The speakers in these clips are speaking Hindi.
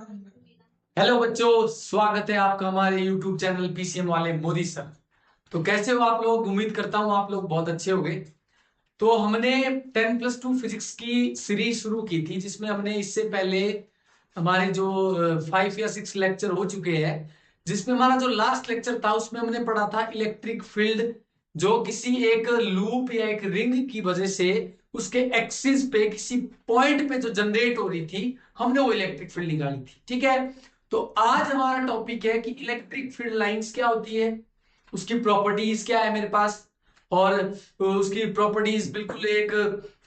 हेलो बच्चों, स्वागत है आपका हमारे YouTube चैनल पीसीएम वाले मोदी सर। तो कैसे हो आप लोग? उम्मीद करता हूँ आप लोग बहुत अच्छे होंगे। तो हमने 10+2 फिजिक्स की सीरीज शुरू की थी, जिसमें हमने इससे पहले हमारे जो 5 या 6 लेक्चर हो चुके हैं, जिसमें हमारा जो लास्ट लेक्चर था उसमें हमने पढ़ा था इलेक्ट्रिक फील्ड, जो किसी एक लूप या एक रिंग की वजह से उसके एक्सिस पे किसी पॉइंट पे जो जनरेट हो रही थी, हमने वो इलेक्ट्रिक फील्ड निकाली थी। ठीक है। तो आज हमारा टॉपिक है कि इलेक्ट्रिक फील्ड लाइंस क्या होती है, उसकी प्रॉपर्टीज क्या है मेरे पास, और उसकी प्रॉपर्टीज बिल्कुल एक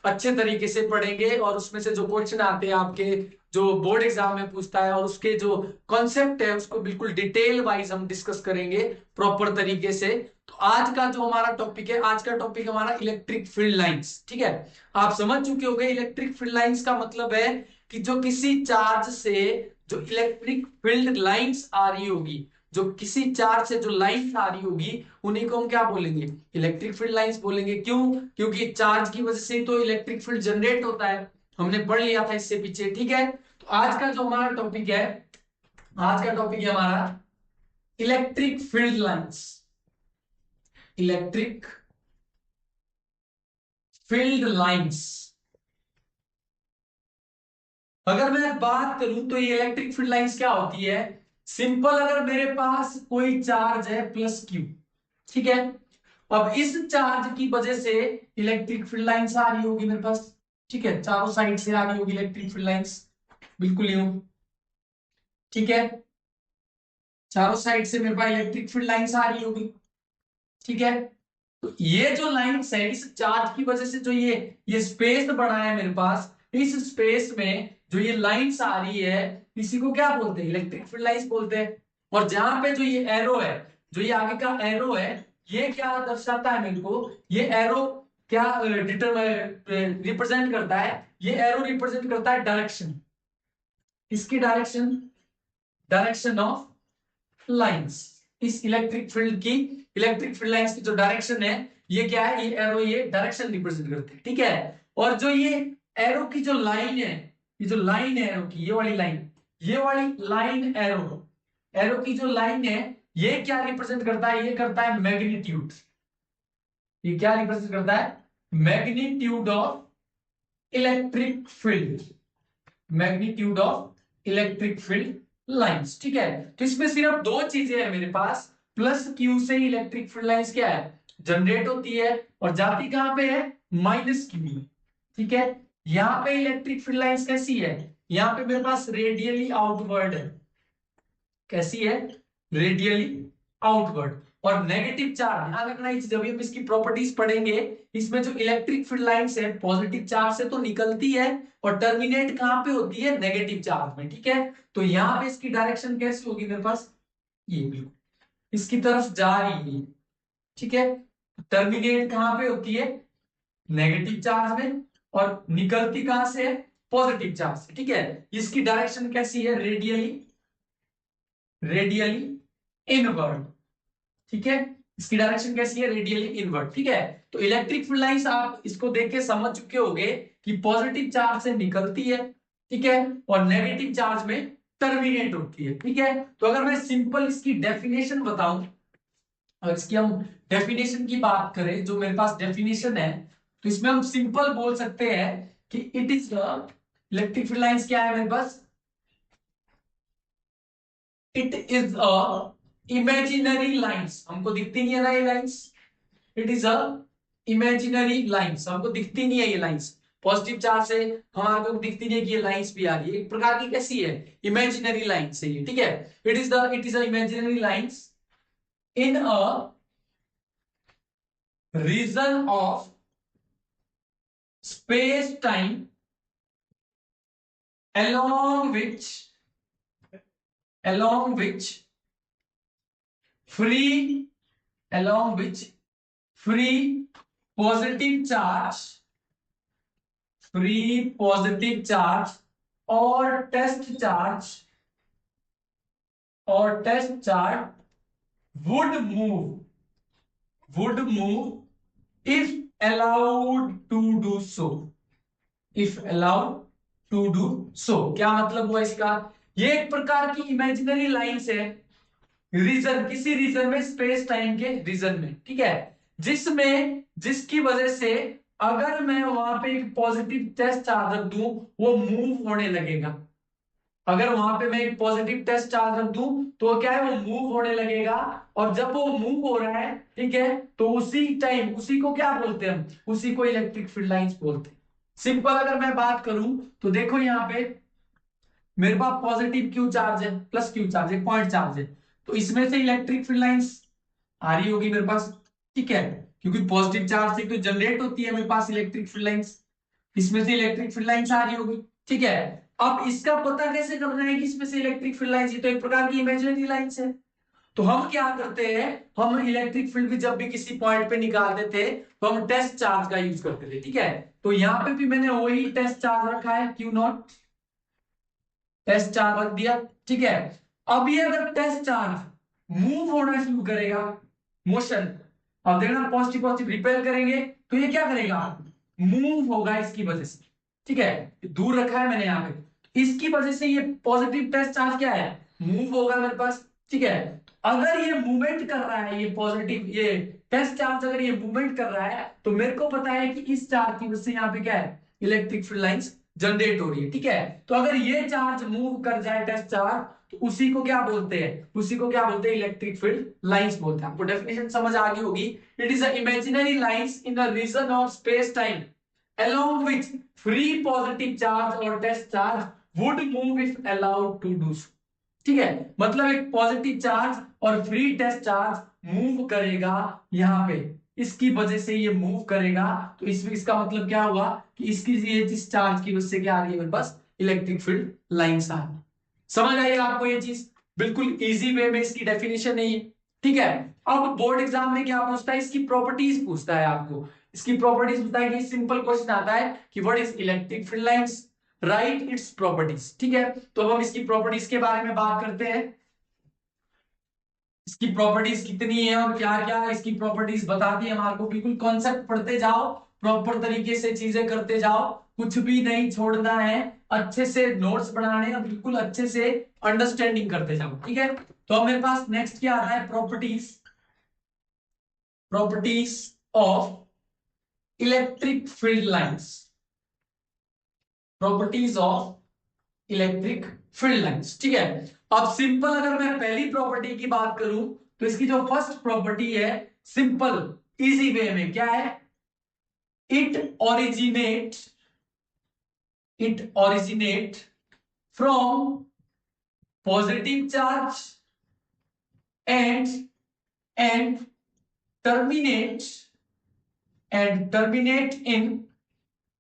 अच्छे तरीके से पढ़ेंगे, और उसमें से जो क्वेश्चन आते हैं आपके जो बोर्ड एग्जाम में पूछता है, और उसके जो कॉन्सेप्ट है उसको बिल्कुल डिटेल वाइज हम डिस्कस करेंगे प्रॉपर तरीके से। तो आज का जो हमारा टॉपिक है, आज का टॉपिक हमारा इलेक्ट्रिक फील्ड लाइंस। ठीक है। आप समझ चुके होंगे इलेक्ट्रिक फील्ड लाइंस का मतलब है कि जो किसी चार्ज से जो इलेक्ट्रिक फील्ड लाइंस आ रही होगी, जो किसी चार्ज से जो लाइन आ रही होगी, उन्हीं को हम क्या बोलेंगे? इलेक्ट्रिक फील्ड लाइंस बोलेंगे। क्यों? क्योंकि चार्ज की वजह से तो इलेक्ट्रिक फील्ड जनरेट होता है, हमने पढ़ लिया था इससे पीछे। ठीक है। तो आज का जो हमारा टॉपिक है, आज का टॉपिक है हमारा electric field lines. Electric field lines. अगर मैं बात करूं तो ये इलेक्ट्रिक फील्ड लाइंस क्या होती है? सिंपल, अगर मेरे पास कोई चार्ज है +Q, ठीक है, अब इस चार्ज की वजह से इलेक्ट्रिक फील्ड लाइंस आ रही होगी मेरे पास। ठीक है, चारों साइड से आ रही होगी इलेक्ट्रिक फील्ड लाइंस, बिल्कुल यूं। ठीक है, चारों साइड से मेरे पास इलेक्ट्रिक फील्ड लाइंस आ रही होगी। ठीक है। तो ये जो लाइंस है, इस चार्ज की वजह से जो ये स्पेस बना है मेरे पास, इस स्पेस में जो ये लाइंस आ रही है, इसी को क्या बोलते हैं? इलेक्ट्रिक फील्ड लाइंस बोलते हैं। और जहां पे जो ये एरो है, जो ये आगे का एरो है, ये क्या दर्शाता है मेरे को? ये एरो क्या रिप्रेजेंट करता है? ये एरो रिप्रेजेंट करता है डायरेक्शन। इसकी डायरेक्शन, डायरेक्शन ऑफ लाइंस। इस इलेक्ट्रिक फील्ड लाइंस की जो डायरेक्शन है, ये क्या है? ये एरो ये डायरेक्शन रिप्रेजेंट करते हैं। ठीक है। और जो ये एरो की जो लाइन है, ये जो लाइन है एरो की, ये वाली लाइन, ये वाली लाइन एरो, एरो की जो लाइन है, ये क्या रिप्रेजेंट करता है? ये करता है मैग्नीट्यूड। ये क्या रिप्रेजेंट करता है? Magnitude of electric field. Magnitude of electric field lines. ठीक है। तो इसमें सिर्फ दो चीजें हैं मेरे पास। +Q से इलेक्ट्रिक फील्ड लाइंस क्या है? जनरेट होती है, और जाती कहां पे है? -Q में। ठीक है। यहां पे इलेक्ट्रिक फील्ड लाइंस कैसी है? यहां पे मेरे पास रेडियली आउटवर्ड है। कैसी है? Radially outward. और नेगेटिव चार्ज, ध्यान रखना, जब हम इसकी प्रॉपर्टीज पढ़ेंगे, इसमें जो इलेक्ट्रिक फील्ड लाइंस है पॉजिटिव चार्ज से तो निकलती है, और टर्मिनेट कहां पे होती है? नेगेटिव चार्ज में। ठीक है। तो यहां पे इसकी डायरेक्शन कैसी होगी मेरे पास? ये बिल्कुल इसकी तरफ जा रही है। ठीक है। टर्मिनेट कहां पे होती है? नेगेटिव चार्ज में, और निकलती कहां से है? पॉजिटिव चार्ज से। ठीक है। इसकी डायरेक्शन कैसी है? Radially, radially inward. ठीक है। इसकी डायरेक्शन कैसी है? Radially inward. ठीक है। तो इलेक्ट्रिक फील्ड लाइंस आप इसको देख के समझ चुके होंगे कि पॉजिटिव चार्ज से निकलती है, ठीक है, और नेगेटिव चार्ज में टर्मिनेट होती है। ठीक है। तो अगर मैं सिंपल इसकी डेफिनेशन बताऊं, अगर इसकी हम डेफिनेशन की बात करें, जो मेरे पास डेफिनेशन है, तो इसमें हम सिंपल बोल सकते हैं कि it is electric field lines क्या है मेरे पास? It is a imaginary lines. हमको दिखती नहीं है ना ये lines. It is a imaginary lines, हमको दिखती नहीं है ये लाइंस। पॉजिटिव चार्ज से हमारे को दिखती नहीं है कि ये लाइंस भी आ रही है। एक प्रकार की कैसी है? इमेजिनरी लाइंस है ये। ठीक है। It is a imaginary lines in a region of space time along which along which free along which free positive charge free positive charge or test charge would move if allowed to do so, if allowed to do so। क्या मतलब हुआ इसका? ये एक प्रकार की इमेजिनरी लाइंस है रीजन, किसी रीजन में, स्पेस टाइम के रीजन में, ठीक है, जिसमें जिसकी वजह से अगर मैं वहां पे एक पॉजिटिव टेस्ट चार्ज रख दूं वो मूव होने लगेगा। अगर वहां पे मैं एक पॉजिटिव टेस्ट चार्ज रख दूं तो क्या है, वो मूव होने लगेगा। और जब वो मूव हो रहा है, ठीक है, तो उसी टाइम उसी को क्या बोलते हैं हम, उसी को इलेक्ट्रिक फील्ड लाइंस बोलते हैं। सिंपल अगर मैं बात करूं तो देखो यहाँ पे मेरे पास पॉजिटिव क्यू चार्ज है, प्लस क्यू चार्ज है, पॉइंट चार्ज है, तो इसमें से इलेक्ट्रिक फील्ड लाइंस आ रही होगी मेरे पास, ठीक है, क्योंकि पॉजिटिव चार्ज से तो जनरेट होती है मेरे पास इलेक्ट्रिक फील्ड लाइंस, इसमें से इलेक्ट्रिक फील्ड लाइंस आ रही होगी, ठीक है। अब इसका पता कैसे करना है कि इसमें से इलेक्ट्रिक फील्ड लाइंस, ये तो एक प्रकार की इमेजिनरी लाइंस है। तो हम क्या करते हैं, हम इलेक्ट्रिक फील्ड भी जब भी किसी पॉइंट पे निकालते थे तो हम टेस्ट चार्ज का यूज करते थे, ठीक है। तो यहाँ पे भी मैंने वही टेस्ट चार्ज रखा है, क्यू नॉट, टेस्ट चार्ज रख दिया, ठीक है। अब ये अगर टेस्ट चार्ज मूव होना शुरू करेगा, मोशन, अब देखना पॉजिटिव पॉजिटिव रिपेल करेंगे तो ये क्या करेगा, मूव होगा इसकी वजह से, ठीक है, दूर रखा है मैंने यहाँ पे, इसकी वजह से ये पॉजिटिव टेस्ट चार्ज क्या है, मूव होगा मेरे पास, ठीक है। अगर ये मूवमेंट कर रहा है, ये पॉजिटिव, ये टेस्ट चार्ज अगर ये मूवमेंट कर रहा है तो मेरे को पता है कि इस चार्ज की वजह से यहाँ पे क्या है, इलेक्ट्रिक फील्ड लाइंस जनरेट हो रही है, ठीक है। तो अगर ये चार्ज मूव कर जाए, टेस्ट चार्ज, तो उसी को क्या बोलते हैं, उसी को क्या बोलते हैं, इलेक्ट्रिक फील्ड लाइंस बोलते हैं। आपको डेफिनेशन समझ आ गई होगी। It is a imaginary lines in a region of space time along which free positive charge or test charge would move if allowed to do so। ठीक है, मतलब एक पॉजिटिव चार्ज और फ्री टेस्ट चार्ज मूव करेगा यहाँ पे, इसकी वजह से ये मूव करेगा, तो इसमें इसका मतलब क्या हुआ कि इसकी ये जिस चार्ज की वजह से क्या आ रही है मेरे पास, इलेक्ट्रिक फील्ड लाइंस आ रही। समझ आई आपको ये चीज, बिल्कुल इजी वे में इसकी डेफिनेशन है ये, ठीक है। अब बोर्ड एग्जाम में क्या पूछता है, इसकी प्रॉपर्टीज पूछता है आपको, इसकी प्रॉपर्टीज पूछता है कि सिंपल क्वेश्चन आता है कि what is electric field lines, right its properties, ठीक है। तो अब हम इसकी प्रॉपर्टीज के बारे में बात करते हैं, इसकी प्रॉपर्टीज कितनी है और क्या क्या इसकी प्रॉपर्टीज बताती है हमारे को, बिल्कुल कॉन्सेप्ट पढ़ते जाओ, प्रॉपर तरीके से चीजें करते जाओ, कुछ भी नहीं छोड़ना है, अच्छे से नोट्स बनाने और बिल्कुल अच्छे से अंडरस्टैंडिंग करते जाओ, ठीक है। तो अब मेरे पास नेक्स्ट क्या आ रहा है, properties, properties of electric field lines, properties of electric field lines, ठीक है। अब सिंपल अगर मैं पहली प्रॉपर्टी की बात करूं तो इसकी जो फर्स्ट प्रॉपर्टी है, सिंपल इजी वे में क्या है, it originate, it originate from positive charge and and terminate terminate in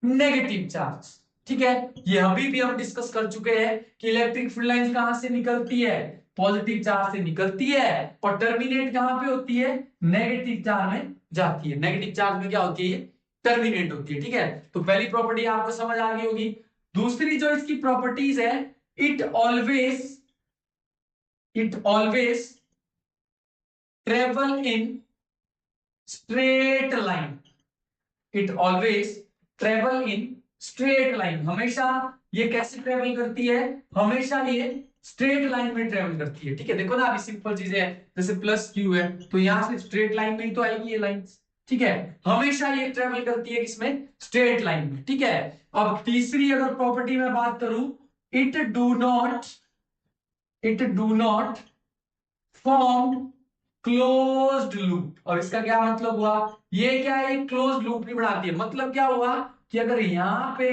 negative charge, ठीक है। ये अभी भी हम डिस्कस कर चुके हैं कि इलेक्ट्रिक फील्ड लाइंस कहां से निकलती है, पॉजिटिव चार्ज से निकलती है, और टर्मिनेट कहां पे होती है, नेगेटिव चार्ज में जाती है, नेगेटिव चार्ज में क्या होती है, टर्मिनेट होती है, ठीक है। तो पहली प्रॉपर्टी आपको समझ आ गई होगी। दूसरी जो इसकी प्रॉपर्टीज है, it always, it always travel in straight line, it always travel in straight line, हमेशा ये कैसे ट्रेवल करती है, हमेशा ये स्ट्रेट लाइन में ट्रेवल करती है, ठीक है। देखो ना अभी सिंपल चीज है, जैसे प्लस क्यू है तो यहां से स्ट्रेट लाइन में ही तो आएगी ये लाइन, ठीक है, हमेशा ये ट्रेवल करती है किसमें, स्ट्रेट लाइन में, ठीक है। अब तीसरी अगर प्रॉपर्टी में बात करूं, it do not, it do not form closed loop, और इसका क्या मतलब हुआ, ये क्या है, क्लोज्ड लूप नहीं बनाती है, मतलब क्या हुआ कि अगर यहाँ पे,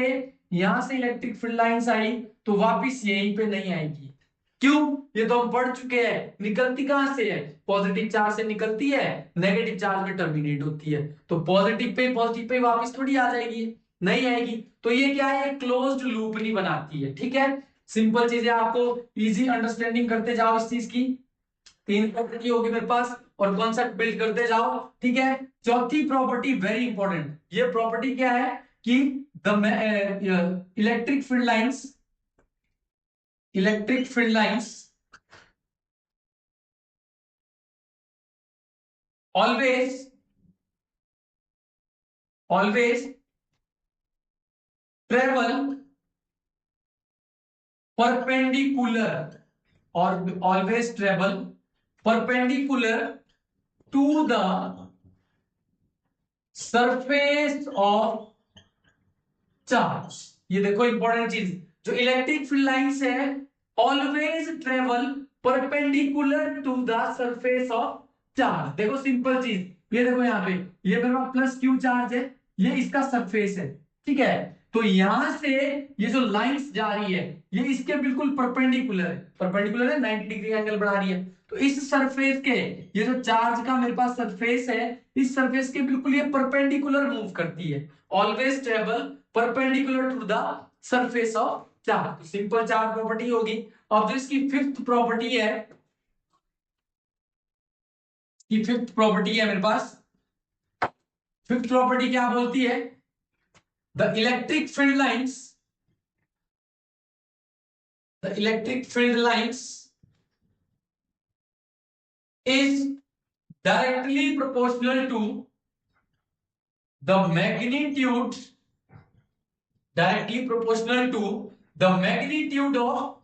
यहां से इलेक्ट्रिक फील्ड लाइंस आई तो वापिस यहीं पे नहीं आएगी, क्यों, ये तो हम पढ़ चुके हैं, निकलती कहां से है, पॉजिटिव चार्ज से निकलती है, नेगेटिव चार्ज में टर्मिनेट होती है, तो पॉजिटिव पे वापिस थोड़ी आ जाएगी, नहीं आएगी, तो ये क्या है, क्लोज्ड लूप नहीं बनाती है, ठीक है। सिंपल चीजें आपको इजी अंडरस्टैंडिंग करते जाओ इस चीज की, तीन प्रॉपर्टी होगी मेरे पास और कॉन्सेप्ट बिल्ड करते जाओ, ठीक है। चौथी प्रॉपर्टी वेरी इंपॉर्टेंट, ये प्रॉपर्टी क्या है कि the electric field lines, electric field lines always, always travel perpendicular और always travel perpendicular to the surface of charge. ये देखो इंपॉर्टेंट चीज, जो इलेक्ट्रिक फील्ड लाइंस है always travel perpendicular to the surface of charge. देखो सिंपल चीज, ये देखो यहाँ पे ये मेरे पास प्लस क्यू चार्ज है, ये इसका सरफेस है, ठीक है। तो यहां से ये जो लाइंस जा रही है ये इसके बिल्कुल परपेंडिकुलर है 90 डिग्री एंगल बना रही है। तो इस सरफेस के, ये जो चार्ज का मेरे पास सरफेस है, इस सरफेस के बिल्कुल ये परपेंडिकुलर मूव करती है, always travel perpendicular to the surface of charge. तो सिंपल चार्ज प्रॉपर्टी होगी। अब जो इसकी फिफ्थ प्रॉपर्टी है, कि फिफ्थ प्रॉपर्टी है मेरे पास, फिफ्थ प्रॉपर्टी क्या बोलती है, the electric field lines, the electric field lines is directly proportional to the magnitude, directly proportional to the magnitude of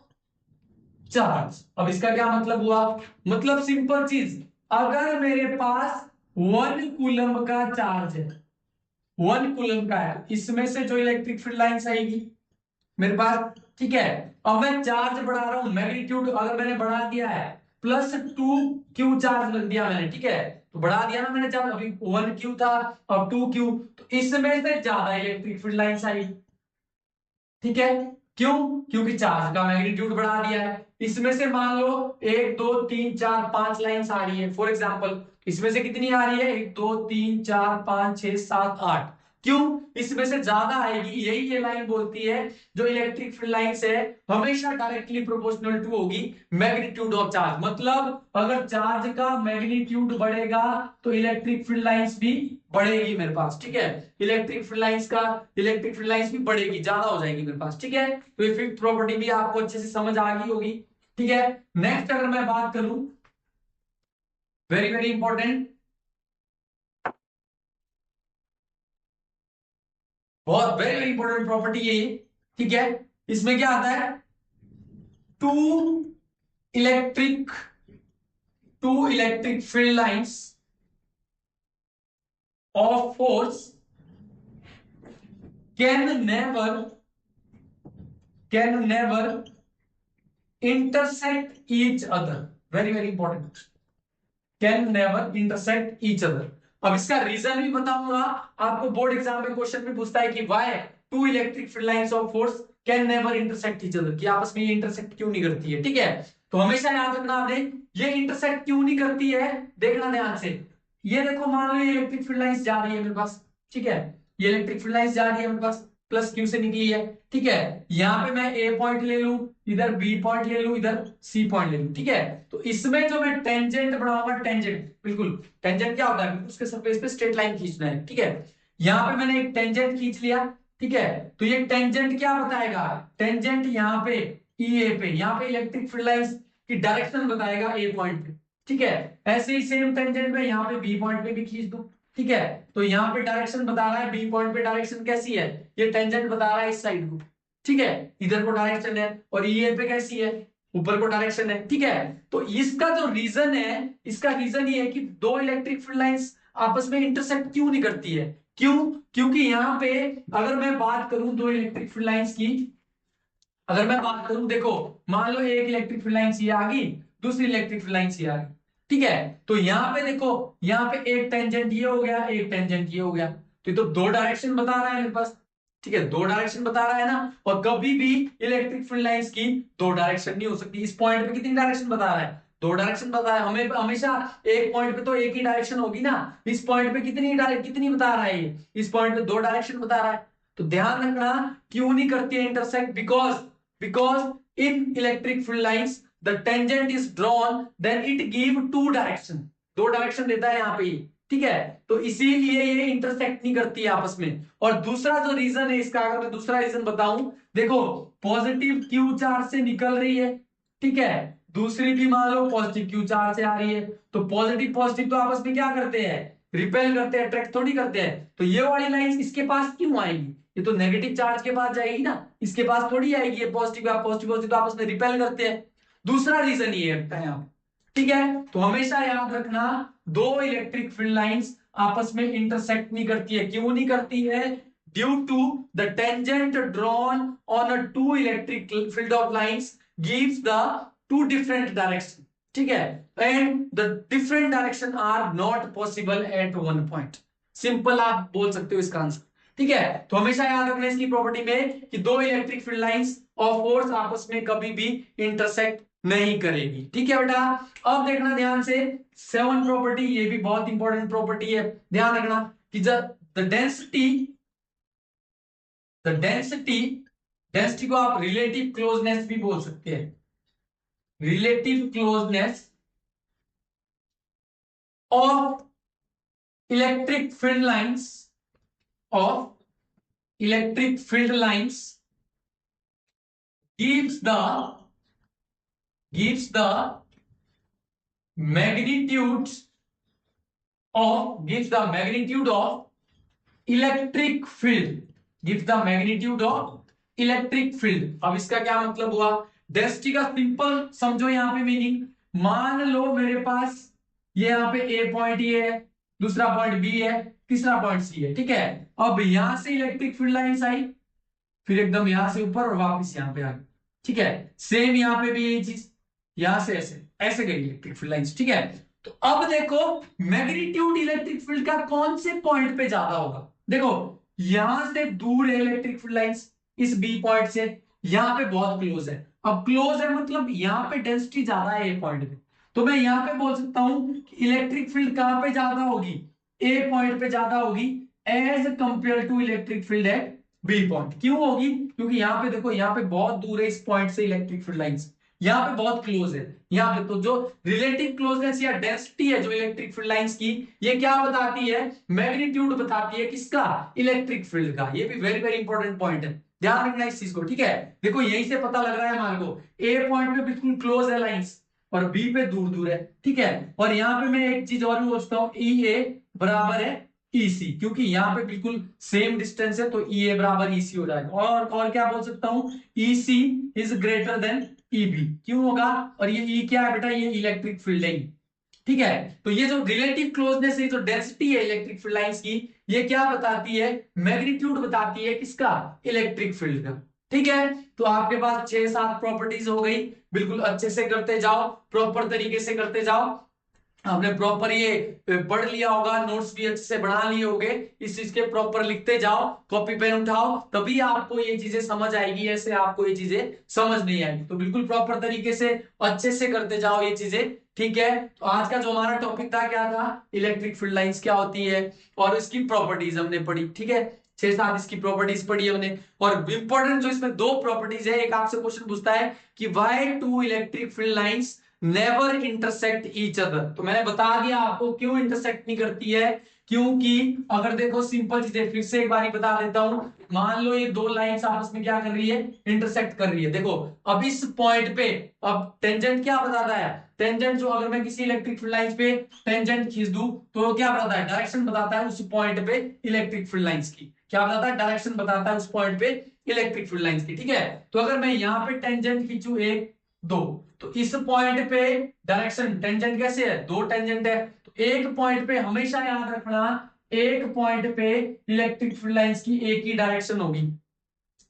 charge। अब इसका क्या मतलब हुआ, मतलब सिंपल चीज, अगर मेरे पास 1 कूलम का चार्ज है, 1 कूलम का है, इसमें से जो इलेक्ट्रिक फील्ड लाइंस आएगी मेरे पास, ठीक है। अब मैं चार्ज बढ़ा रहा हूं, मैग्नीट्यूड अगर मैंने बढ़ा दिया है, प्लस 2 क्यू चार्ज रख दिया मैंने, ठीक है, तो बढ़ा दिया ना मैंने चार्ज, अभी 1 क्यू था अब 2 क्यू, तो इसमें से ज्यादा इलेक्ट्रिक फील्ड लाइंस आई, ठीक है। क्यों, क्योंकि चार्ज का मैग्नीट्यूड बढ़ा दिया है। इसमें से मान लो 1 2 3 4 5 लाइंस आ रही है फॉर एग्जांपल, इसमें से कितनी आ रही है, 1 2 3 4 5 6 7 8, क्यों, इसमें से ज्यादा आएगी, यही ये लाइन बोलती है जो इलेक्ट्रिक फील्ड लाइंस है हमेशा डायरेक्टली प्रोपोर्शनल टू होगी मैग्नीट्यूड ऑफ चार्ज। मतलब अगर चार्ज का मैग्नीट्यूड बढ़ेगा तो इलेक्ट्रिक फील्ड लाइंस भी बढ़ेगी मेरे पास, ठीक है। इलेक्ट्रिक फील्ड लाइंस भी बढ़ेगी, ज्यादा हो जाएगी मेरे पास, ठीक है। तो ये फिफ्थ प्रॉपर्टी भी आपको अच्छे से समझ आ गई होगी, ठीक है। नेक्स्ट अगर मैं बात करूं, वेरी वेरी इंपॉर्टेंट, बहुत वेरी वेरी इंपॉर्टेंट प्रॉपर्टी है ये, ठीक है। इसमें क्या आता है, two electric field lines of force can never intersect each other, very very important, can never intersect each other। अब इसका रीजन भी बताऊंगा आपको, बोर्ड एग्जाम में क्वेश्चन भी पूछता है कि why two electric field lines of force can never intersect each other, कि आपस में ये इंटरसेक्ट क्यों नहीं करती है, ठीक है। तो हमेशा याद रखना आपने, ये इंटरसेक्ट क्यों नहीं करती है, देखना ध्यान से। ये देखो मान लो ये इलेक्ट्रिक फील्ड लाइंस जा रही है मेरे पास, ठीक है, ये इलेक्ट्रिक फील्ड लाइंस जा रही है मेरे पास, प्लस क्यू से निकली है, ठीक है। यहाँ पे मैं ए पॉइंट ले लूं, इधर बी पॉइंट ले लूं, इधर सी पॉइंट ले लूं, ठीक है। तो इसमें जो मैं टेंजेंट बनाऊंगा, टेंजेंट बिल्कुल, टेंजेंट क्या होता है, उसके सरफेस पे स्ट्रेट लाइन खींचना है, ठीक है। यहाँ पे मैंने एक टेंजेंट खींच लिया, ठीक है। तो ये टेंजेंट क्या बताएगा, टेंजेंट यहाँ पे ई ए पे, यहाँ पे इलेक्ट्रिक फील्ड लाइंस की डायरेक्शन बताएगा ए पॉइंट पे, ठीक है। ऐसे ही सेम टेंजेंट में यहाँ पे बी पॉइंट पे भी खींच दूं, ठीक है। तो यहाँ पे डायरेक्शन बता रहा है, बी पॉइंट पे डायरेक्शन कैसी है, ये टेंजेंट बता रहा है इस साइड को, ठीक है, इधर को डायरेक्शन है, और ये पे कैसी है, ऊपर को डायरेक्शन है, ठीक है। तो इसका जो रीजन है, इसका रीजन ये है कि दो इलेक्ट्रिक फील्ड लाइंस आपस में इंटरसेक्ट क्यों नहीं करती है, क्यों, क्योंकि यहाँ पे अगर मैं बात करूं दो इलेक्ट्रिक फील्ड लाइंस की, अगर मैं बात करूं, देखो मान लो एक इलेक्ट्रिक फील्ड लाइंस ये आ गई, दूसरी इलेक्ट्रिक फील्ड लाइंस ये आ गई, ठीक है। तो यहाँ पे देखो, यहाँ पे एक टेंजेंट ये हो गया, एक टेंजेंट ये हो गया, तो ये तो दो डायरेक्शन बता रहा है मेरे पास, ठीक है, दो डायरेक्शन बता रहा है ना। और कभी भी इलेक्ट्रिक फील्ड लाइंस की दो डायरेक्शन नहीं हो सकती। इस पॉइंट पे कितनी डायरेक्शन बता रहा है, दो डायरेक्शन बता रहा है, हमें हमेशा एक पॉइंट पे तो एक ही डायरेक्शन होगी ना। इस पॉइंट पे कितनी बता रहा है ये, इस पॉइंट पे दो डायरेक्शन बता रहा है। तो ध्यान रखना क्यों नहीं करती है intersect, because in electric field lines the tangent is drawn then it give two direction, दो डायरेक्शन देता है यहाँ पे, ठीक है। तो इसीलिए ये इंटरसेक्ट नहीं करती है आपस में। और दूसरा जो रीजन है इसका, अगर मैं दूसरा रीजन बताऊं, देखो पॉजिटिव क्यू चार्ज से निकल रही है, ठीक है, दूसरी भी मान लो पॉजिटिव क्यू चार्ज से आ रही है, तो पॉजिटिव पॉजिटिव तो आपस में क्या करते हैं, रिपेल करते हैं, अट्रैक्ट थोड़ी करते हैं। तो ये वाली लाइंस इसके पास क्यों आएगी? ये तो नेगेटिव चार्ज के पास जाएगी ना, इसके पास थोड़ी आएगी। ये पॉजिटिव, आप पॉजिटिव पॉजिटिव तो आपस में रिपेल करते हैं। दूसरा रीजन ये है यहाँ, ठीक है। तो हमेशा याद रखना, दो इलेक्ट्रिक फील्ड लाइंस आपस में इंटरसेक्ट नहीं करती है। क्यों नहीं करती है? Due to the tangent drawn on a two electric field of lines gives the two different direction, ठीक है, and the different direction are not possible at one point. Simple आप बोल सकते हो इसका आंसर, ठीक है। तो हमेशा याद रखना इसकी प्रॉपर्टी में कि दो electric field lines of force आपस में कभी भी इंटरसेक्ट नहीं करेगी, ठीक है बेटा। अब देखना ध्यान से, सेवन प्रॉपर्टी, ये भी बहुत इंपॉर्टेंट प्रॉपर्टी है, ध्यान रखना कि जब द डेंसिटी को आप रिलेटिव क्लोजनेस भी बोल सकते हैं, relative closeness of electric field lines gives the magnitude of electric field. अब इसका क्या मतलब हुआ? डेंसिटी का सिंपल समझो यहाँ पे मीनिंग। मान लो मेरे पास ये यहाँ पे ए पॉइंट ये है, दूसरा पॉइंट बी है, तीसरा पॉइंट सी है, ठीक है। अब यहां से इलेक्ट्रिक फील्ड लाइंस आई, फिर एकदम यहां से ऊपर और वापस यहां पे आ गई, ठीक है। सेम यहां पे भी यही चीज, यहां से ऐसे ऐसे गई इलेक्ट्रिक फील्ड लाइंस, ठीक है। तो अब देखो मैग्नीट्यूड इलेक्ट्रिक फील्ड का कौन से पॉइंट पे ज्यादा होगा। देखो यहां से दूर है इलेक्ट्रिक फील्ड लाइंस, इस बी पॉइंट से यहां पे बहुत क्लोज है। अब क्लोज है मतलब यहां पे डेंसिटी ज्यादा है ए पॉइंट पे, तो मैं यहां पे बोल सकता हूं कि इलेक्ट्रिक फील्ड कहां पे ज्यादा होगी? ए पॉइंट पे ज्यादा होगी as compare to electric field at B point. क्यों होगी? क्योंकि यहाँ पे देखो, यहाँ पे बहुत दूर है इस पॉइंट से इलेक्ट्रिक फील्ड लाइंस, यहाँ पे बहुत क्लोज है यहाँ पे। तो जो रिलेटिव क्लोजनेस या डेंसिटी है जो इलेक्ट्रिक फील्ड लाइंस की, ये क्या बताती है? मैग्नीट्यूड बताती है किसका? इलेक्ट्रिक फील्ड का। ये भी वेरी वेरी इंपॉर्टेंट पॉइंट है, ध्यान रखना इस चीज को, ठीक है। देखो यहीं से पता लग रहा है, मान लो ए पॉइंट पे बिल्कुल क्लोज है लाइंस और बी पे दूर दूर है, ठीक है। और यहाँ पे मैं एक चीज और भी बोलता हूँ, ई ए बराबर है EC, क्योंकि यहाँ पे बिल्कुल सेम डिस्टेंस है तो EA बराबर EC हो जाएगा। और क्या बोल सकता हूँ? EC is greater than EB। क्यों होगा? और ये E क्या है बेटा? ये इलेक्ट्रिक फील्ड है, ठीक है। तो ये जो रिलेटिव क्लोजनेस है, जो डेंसिटी है इलेक्ट्रिक फील्ड लाइंस की, ये क्या बताती है? मैग्नीट्यूड बताती है किसका? इलेक्ट्रिक फील्ड का, ठीक है। तो आपके पास 6-7 प्रॉपर्टीज हो गई, बिल्कुल अच्छे से करते जाओ, प्रॉपर तरीके से करते जाओ। आपने प्रॉपर ये पढ़ लिया होगा, नोट्स भी अच्छे से बना लिए होंगे, इस चीज के प्रॉपर लिखते जाओ, कॉपी पेन उठाओ, तभी आपको ये चीजें समझ आएगी, ऐसे आपको ये चीजें समझ नहीं आएगी। तो बिल्कुल प्रॉपर तरीके से अच्छे से करते जाओ ये चीजें, ठीक है। तो आज का जो हमारा टॉपिक था क्या था? इलेक्ट्रिक फील्ड लाइंस क्या होती है और इसकी प्रॉपर्टीज हमने पढ़ी, ठीक है। 6-7 इसकी प्रॉपर्टीज पढ़ी हमने। और इंपॉर्टेंट जो इसमें दो प्रॉपर्टीज है, एक आपसे क्वेश्चन पूछता है कि why two electric field lines never intersect each other. तो मैंने बता दिया आपको क्यों इंटरसेक्ट नहीं करती है, क्योंकि अगर देखो सिंपल चीजें फिर से एक बार बता देता हूं। मान लो ये दो लाइंस आपस में क्या कर रही है? इंटरसेक्ट कर रही है। देखो अब इस पॉइंट पे, अब टेंजेंट क्या बताता है? टेंजेंट जो, अगर मैं किसी इलेक्ट्रिक फील्ड लाइंस पे टेंजेंट खींच दूं तो वो क्या बताता है? डायरेक्शन बताता है उस पॉइंट पे इलेक्ट्रिक फील्ड लाइंस की। क्या बताता है? डायरेक्शन बताता है उस पॉइंट पे इलेक्ट्रिक फील्ड लाइंस की, ठीक है। तो अगर मैं यहाँ पे टेंजेंट खींचू 1 2, तो इस पॉइंट पे डायरेक्शन, टेंजेंट कैसे है? 2 टेंजेंट है, तो एक पॉइंट पे हमेशा याद रखना, एक पॉइंट पे इलेक्ट्रिक फील्ड लाइंस की एक ही डायरेक्शन होगी,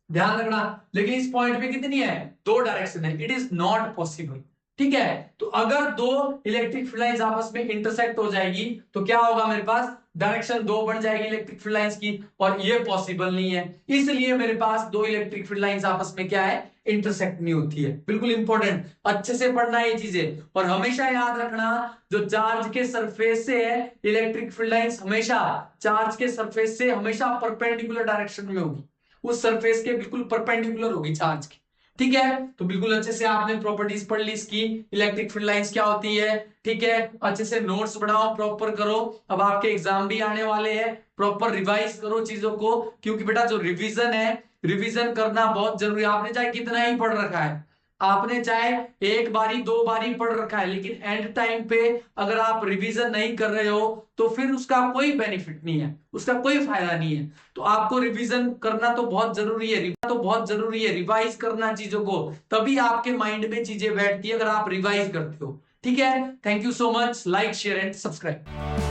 ध्यान रखना। लेकिन इस पॉइंट पे कितनी है? 2 डायरेक्शन है, इट इज नॉट पॉसिबल, ठीक है। तो अगर दो इलेक्ट्रिक फील्ड लाइंस आपस में इंटरसेक्ट हो जाएगी तो क्या होगा? मेरे पास डायरेक्शन 2 बन जाएगी इलेक्ट्रिक फील्ड लाइंस की, और ये पॉसिबल नहीं है। इसलिए मेरे पास दो इलेक्ट्रिक फील्ड लाइंस आपस में क्या है? इंटरसेक्ट नहीं होती है। बिल्कुल इंपॉर्टेंट, अच्छे से पढ़ना है ये चीजें। और हमेशा याद रखना, जो चार्ज के सरफेस से है इलेक्ट्रिक फील्ड लाइंस, हमेशा चार्ज के सरफेस से हमेशा परपेंडिकुलर डायरेक्शन में होगी, उस सरफेस के बिल्कुल परपेंडिकुलर होगी चार्ज की, ठीक है। तो बिल्कुल अच्छे से आपने प्रॉपर्टीज पढ़ ली इसकी, इलेक्ट्रिक फील्ड लाइंस क्या होती है, ठीक है। अच्छे से नोट्स बनाओ, प्रॉपर करो, अब आपके एग्जाम भी आने वाले हैं, प्रॉपर रिवाइज करो चीजों को, क्योंकि बेटा जो रिवीजन है, रिवीजन करना बहुत जरूरी है। आपने चाहे कितना ही पढ़ रखा है, आपने चाहे एक बारी दो बारी पढ़ रखा है, लेकिन एंड टाइम पे अगर आप रिवीजन नहीं कर रहे हो तो फिर उसका कोई बेनिफिट नहीं है, उसका कोई फायदा नहीं है। तो आपको रिवीजन करना तो बहुत जरूरी है, रिवाइज करना चीजों को, तभी आपके माइंड में चीजें बैठती है अगर आप रिवाइज करते हो। ठीक है, thank you so much, like share and subscribe.